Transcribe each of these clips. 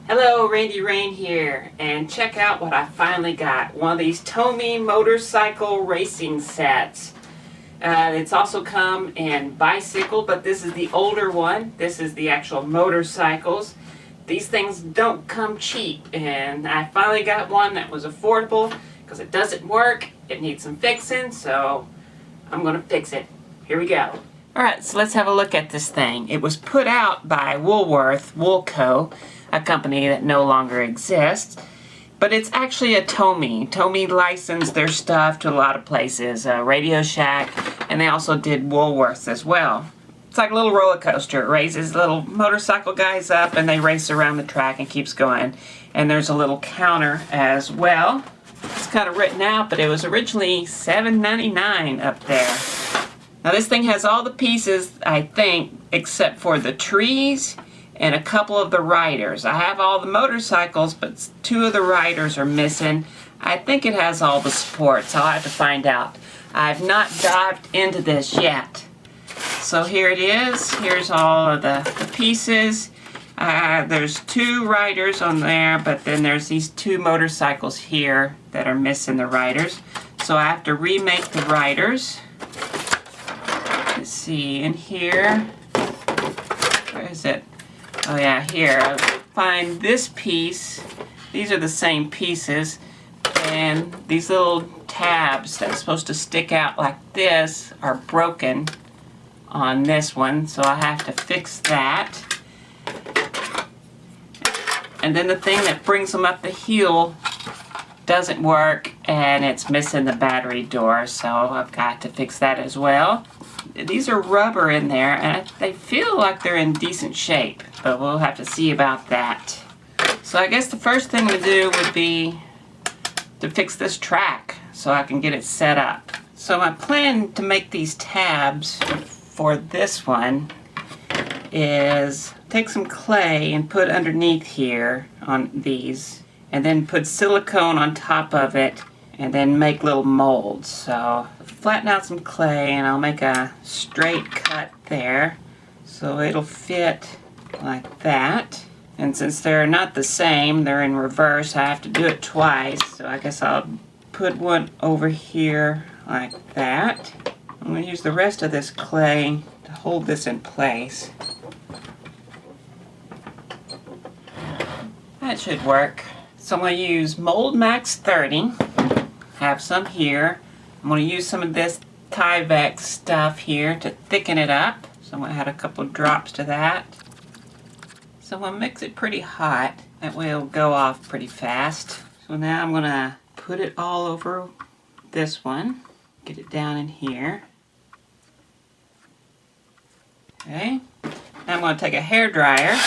Hello, Randy Rain here, and check out what I finally got. One of these TOMY motorcycle racing sets. It's also come in bicycle, but this is the older one. This is the actual motorcycles. These things don't come cheap, and I finally got one that was affordable because it doesn't work. It needs some fixing, so I'm going to fix it. Here we go. Alright, so let's have a look at this thing. It was put out by Woolco, a company that no longer exists, but it's actually a TOMY. TOMY licensed their stuff to a lot of places, Radio Shack, and they also did Woolworths as well. It's like a little roller coaster. It raises little motorcycle guys up and they race around the track and keeps going. And there's a little counter as well. It's kind of written out, but it was originally $7.99 up there. Now this thing has all the pieces, I think, except for the trees and a couple of the riders. I have all the motorcycles, but two of the riders are missing. I think it has all the supports. I'll have to find out. I've not dived into this yet. So here it is. Here's all of the pieces. There's two riders on there, but then there's these two motorcycles here that are missing the riders. So I have to remake the riders. Let's see, in here, where is it? Oh yeah, here. I find this piece. These are the same pieces, and these little tabs that's supposed to stick out like this are broken on this one, so I have to fix that. And then the thing that brings them up the heel doesn't work, and it's missing the battery door, so I've got to fix that as well. These are rubber in there, and they feel like they're in decent shape, but we'll have to see about that. So I guess the first thing to do would be to fix this track so I can get it set up. So my plan to make these tabs for this one is take some clay and put underneath here on these, and then put silicone on top of it, and then make little molds. So flatten out some clay and I'll make a straight cut there so it'll fit like that. And since they're not the same, they're in reverse, I have to do it twice. So I guess I'll put one over here like that. I'm going to use the rest of this clay to hold this in place. That should work. So I'm going to use Mold Max 30. Have some here. I'm going to use some of this Tyvek stuff here to thicken it up. So I'm going to add a couple drops to that. So I'm going to mix it pretty hot. That way it'll go off pretty fast. So now I'm going to put it all over this one. Get it down in here. Okay. Now I'm going to take a hairdryer.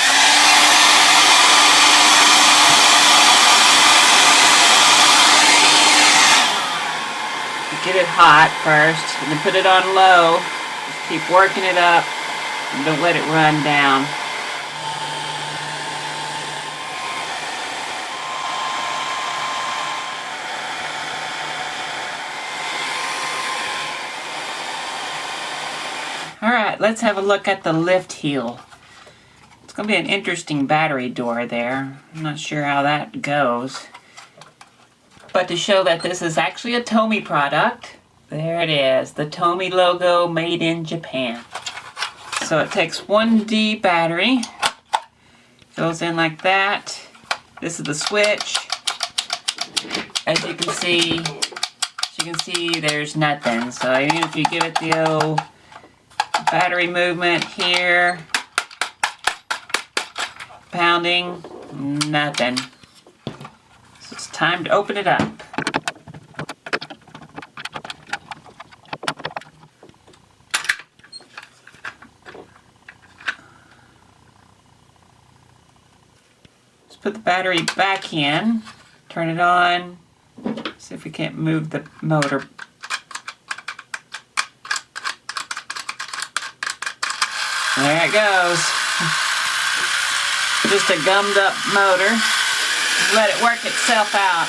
Get it hot first, and then put it on low. Just keep working it up, and don't let it run down. Alright, let's have a look at the lift heel. It's going to be an interesting battery door there. I'm not sure how that goes. But to show that this is actually a TOMY product, there it is, the TOMY logo made in Japan. So it takes 1D battery, goes in like that. This is the switch. As you can see, there's nothing. So even if you give it the old battery movement here, pounding, nothing. It's time to open it up. Let's put the battery back in, turn it on, see if we can't move the motor. There it goes. Just a gummed up motor. Let it work itself out.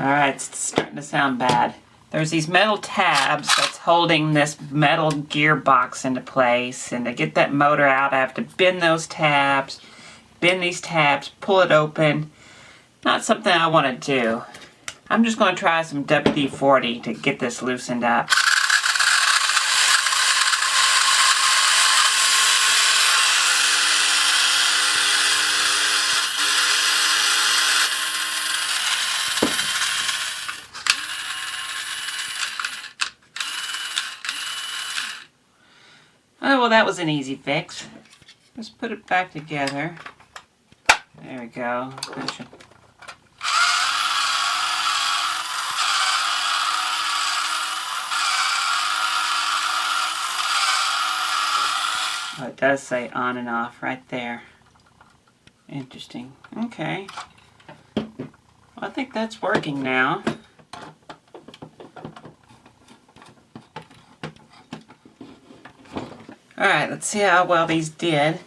Alright, it's starting to sound bad. There's these metal tabs that's holding this metal gearbox into place, and to get that motor out I have to bend those tabs, bend these tabs, pull it open. Not something I want to do. I'm just going to try some WD-40 to get this loosened up. Oh, well, that was an easy fix. Let's put it back together. There we go. Oh, it does say on and off right there. Interesting. Okay. Well, I think that's working now. Alright, let's see how well these did.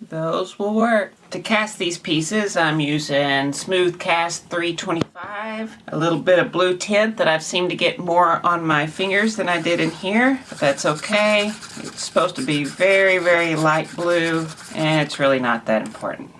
Those will work. To cast these pieces, I'm using Smooth Cast 325. A little bit of blue tint that I've seemed to get more on my fingers than I did in here, but that's okay. It's supposed to be very, very light blue, and it's really not that important.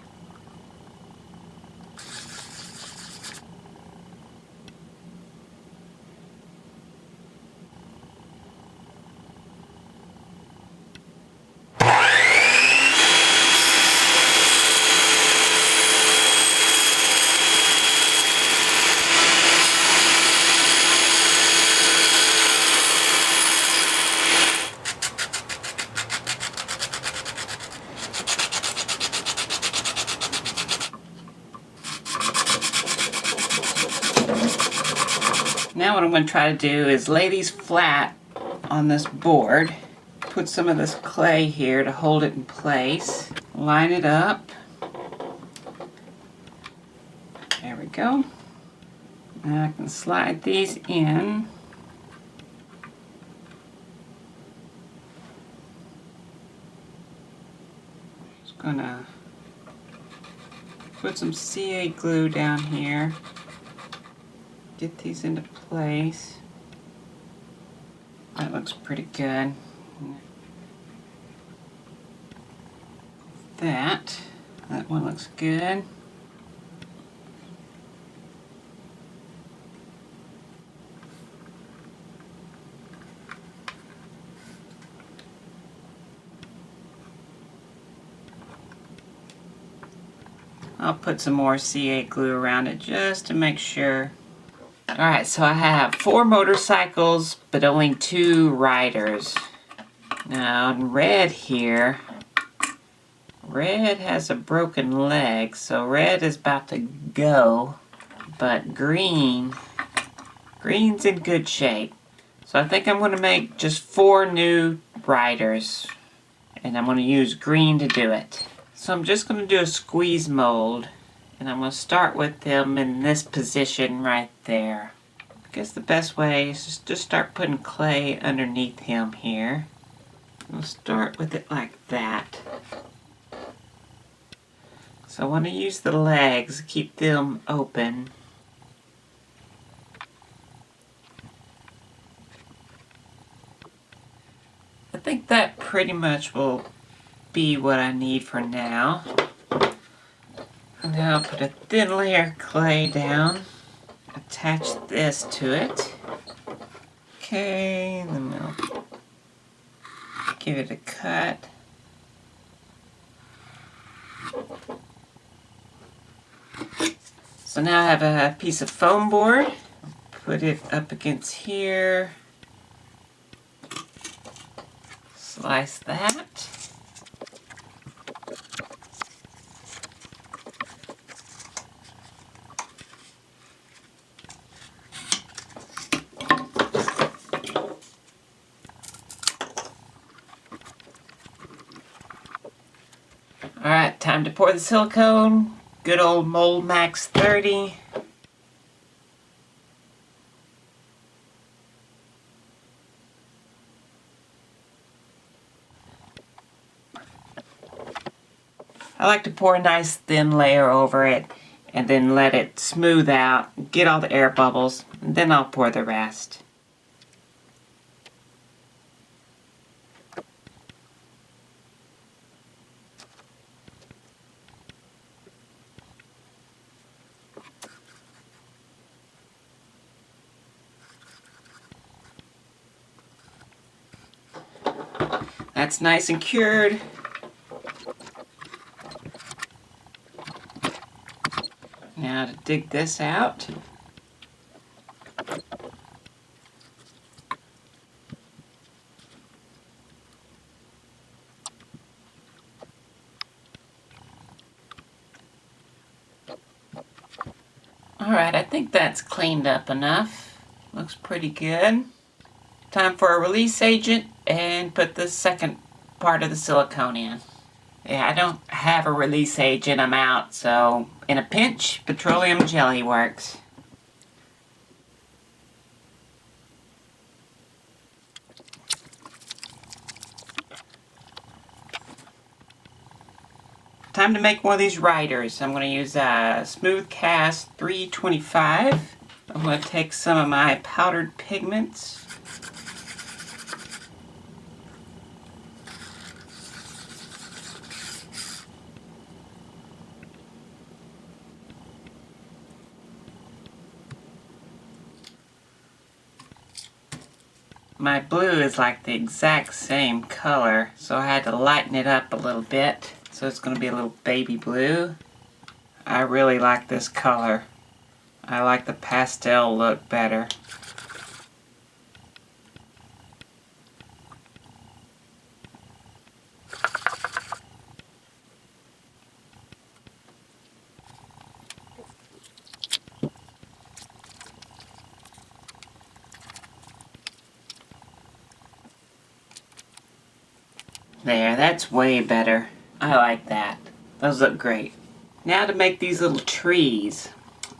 Now what I'm going to try to do is lay these flat on this board, put some of this clay here to hold it in place, line it up. There we go. Now I can slide these in. Just going to put some CA glue down here. Get these into place. That looks pretty good. That one looks good. I'll put some more CA glue around it just to make sure. Alright, so I have 4 motorcycles, but only 2 riders. Now, in red here, red has a broken leg, so red is about to go, but green's in good shape. So I think I'm going to make just 4 new riders, and I'm going to use green to do it. So I'm just going to do a squeeze mold. And I'm going to start with them in this position right there. I guess the best way is just start putting clay underneath him here. We'll start with it like that. So I want to use the legs, keep them open. I think that pretty much will be what I need for now. Now I'll put a thin layer of clay down, attach this to it. Okay, and then I'll give it a cut. So now I have a piece of foam board. Put it up against here. Slice that. Alright, time to pour the silicone. Good old Mold Max 30. I like to pour a nice thin layer over it and then let it smooth out, get all the air bubbles, and then I'll pour the rest. That's nice and cured. Now to dig this out. Alright, I think that's cleaned up enough. Looks pretty good. Time for a release agent and put the second part of the silicone in. Yeah, I don't have a release agent, I'm out, so in a pinch, petroleum jelly works. Time to make one of these riders. I'm going to use a Smooth Cast 325. I'm going to take some of my powdered pigments. My blue is like the exact same color, so I had to lighten it up a little bit. So it's going to be a little baby blue. I really like this color. I like the pastel look better. There, that's way better. I like that. Those look great. Now to make these little trees.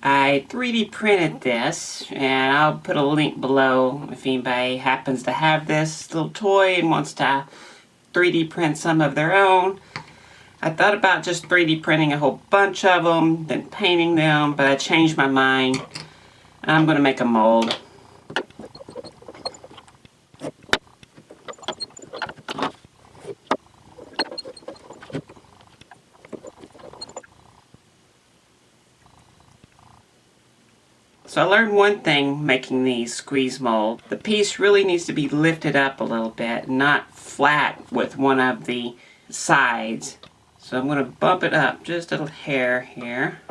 I 3D printed this, and I'll put a link below if anybody happens to have this little toy and wants to 3D print some of their own. I thought about just 3D printing a whole bunch of them, then painting them, but I changed my mind. I'm going to make a mold. So I learned one thing making these squeeze mold. The piece really needs to be lifted up a little bit, not flat with one of the sides. So I'm going to bump it up just a little hair here.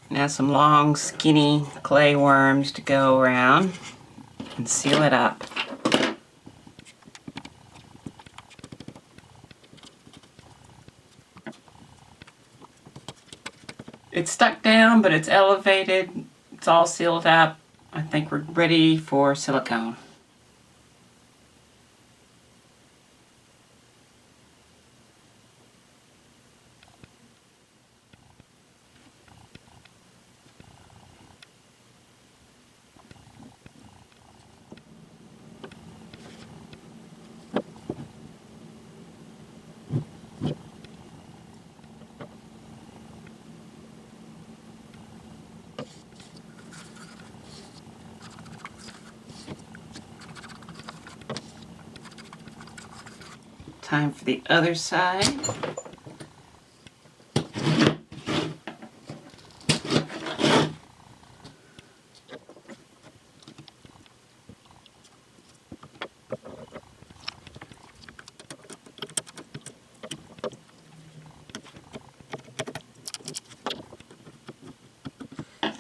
Now some long, skinny clay worms to go around and seal it up. It's stuck down, but it's elevated. It's all sealed up. I think we're ready for silicone. Time for the other side.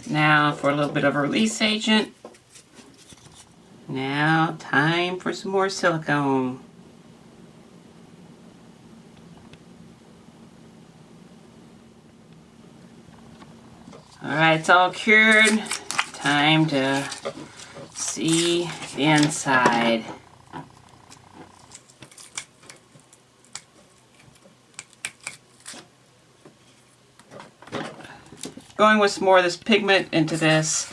Now for a little bit of a release agent. Now time for some more silicone. Alright, it's all cured. Time to see the inside. Going with some more of this pigment into this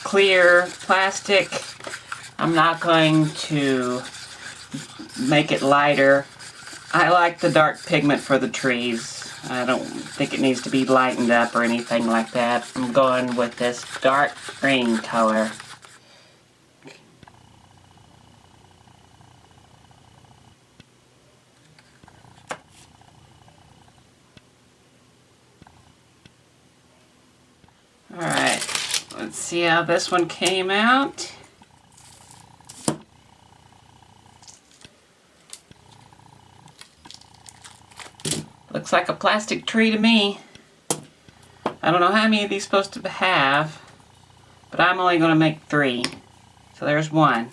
clear plastic. I'm not going to make it lighter. I like the dark pigment for the trees. I don't think it needs to be lightened up or anything like that. I'm going with this dark green color. Alright, let's see how this one came out. Looks like a plastic tree to me. I don't know how many of these supposed to have, but I'm only going to make 3. So there's one.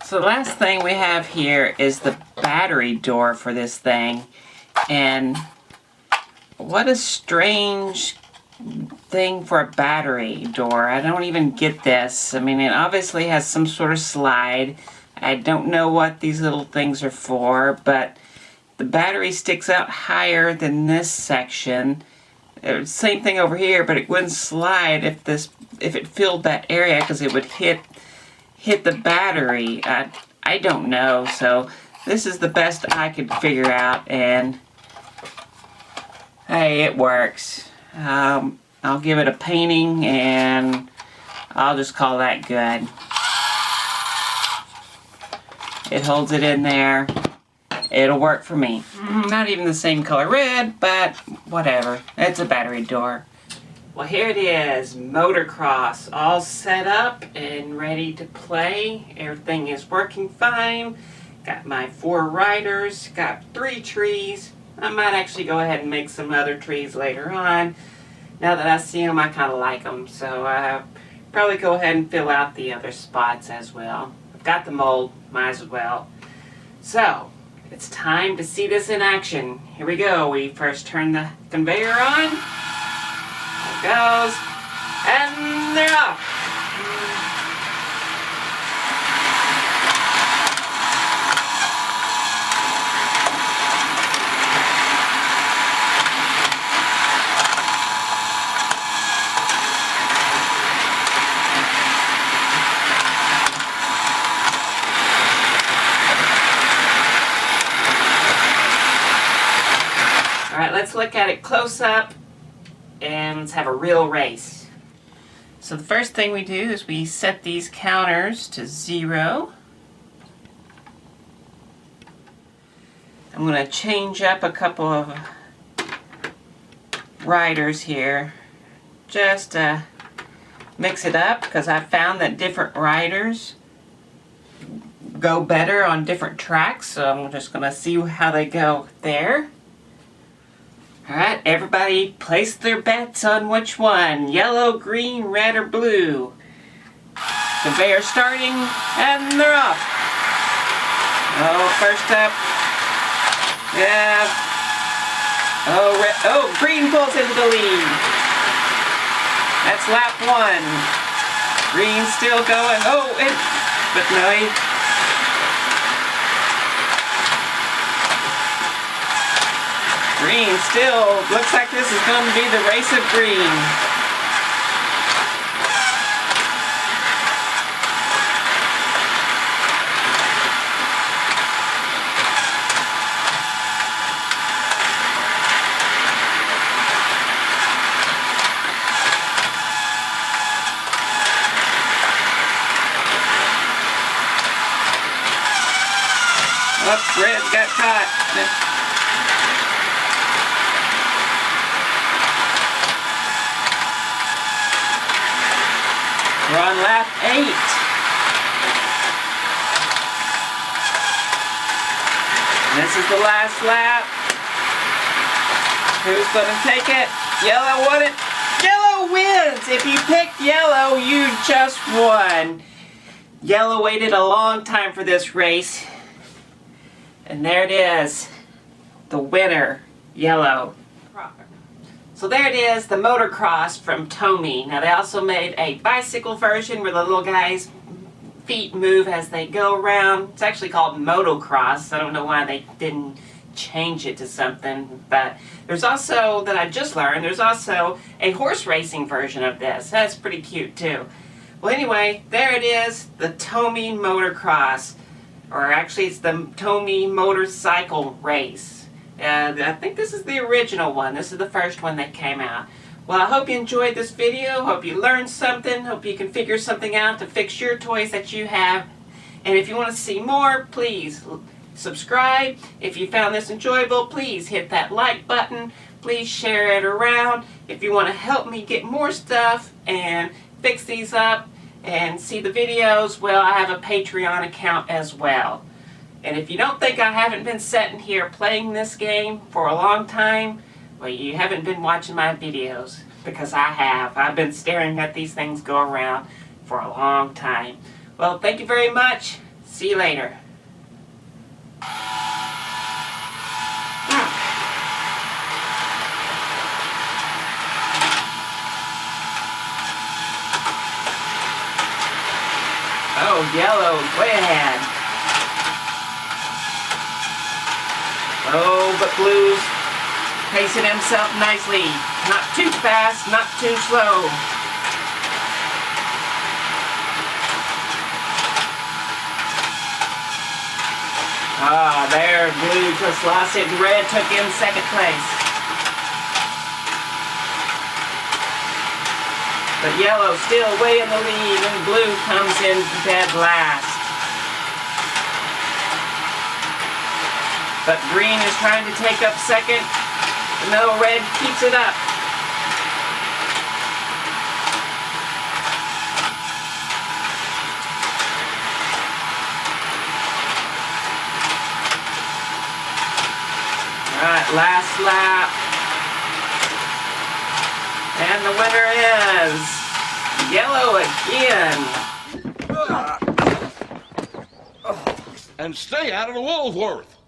So the last thing we have here is the battery door for this thing. And what a strange thing for a battery door. I don't even get this. I mean, it obviously has some sort of slide. I don't know what these little things are for, but the battery sticks out higher than this section. Same thing over here, but it wouldn't slide if it filled that area, because it would hit the battery. I don't know, so this is the best I could figure out, and hey, it works. I'll give it a painting, and I'll just call that good. It holds it in there. It'll work for me. Not even the same color red, but whatever. It's a battery door. Well, here it is, motocross, all set up and ready to play. Everything is working fine. Got my 4 riders, got 3 trees. I might actually go ahead and make some other trees later on. Now that I see them, I kind of like them, so I'll probably go ahead and fill out the other spots as well. I've got the mold, might as well. So, it's time to see this in action. Here we go. We first turn the conveyor on. Goes, and they're off. All right, let's look at it close up. And let's have a real race. So the first thing we do is we set these counters to 0. I'm going to change up a couple of riders here just to mix it up, because I found that different riders go better on different tracks, so I'm just going to see how they go there. Alright, everybody place their bets on which one. Yellow, green, red, or blue. Conveyor starting, and they're off. Oh, first up. Yeah. Oh, red, oh, green pulls into the lead. That's lap 1. Green still going. Oh, but no, green still looks like this is going to be the race of green. Oh, red got caught. We're on lap 8. And this is the last lap. Who's going to take it? Yellow won it. Yellow wins! If you picked yellow, you just won. Yellow waited a long time for this race. And there it is. The winner, yellow. So there it is, the motocross from TOMY. Now they also made a bicycle version where the little guy's feet move as they go around. It's actually called motocross. I don't know why they didn't change it to something, but there's also, that I just learned, there's also a horse racing version of this. That's pretty cute too. Well anyway, there it is, the TOMY motocross, or actually it's the TOMY motorcycle race. I think this is the original one. This is the first one that came out. Well, I hope you enjoyed this video. Hope you learned something. Hope you can figure something out to fix your toys that you have. And if you want to see more, please subscribe. If you found this enjoyable, please hit that like button. Please share it around. If you want to help me get more stuff and fix these up and see the videos, well, I have a Patreon account as well. And if you don't think I haven't been sitting here playing this game for a long time, well, you haven't been watching my videos, because I have. I've been staring at these things go around for a long time. Well, thank you very much. See you later. Oh, yellow, way ahead. Oh, but blue's pacing himself nicely. Not too fast, not too slow. Ah, there, blue just lost it and red took in second place. But yellow still way in the lead and blue comes in dead last. But green is trying to take up second. No, red keeps it up. Alright, last lap. And the winner is yellow again. And stay out of the Woolworth.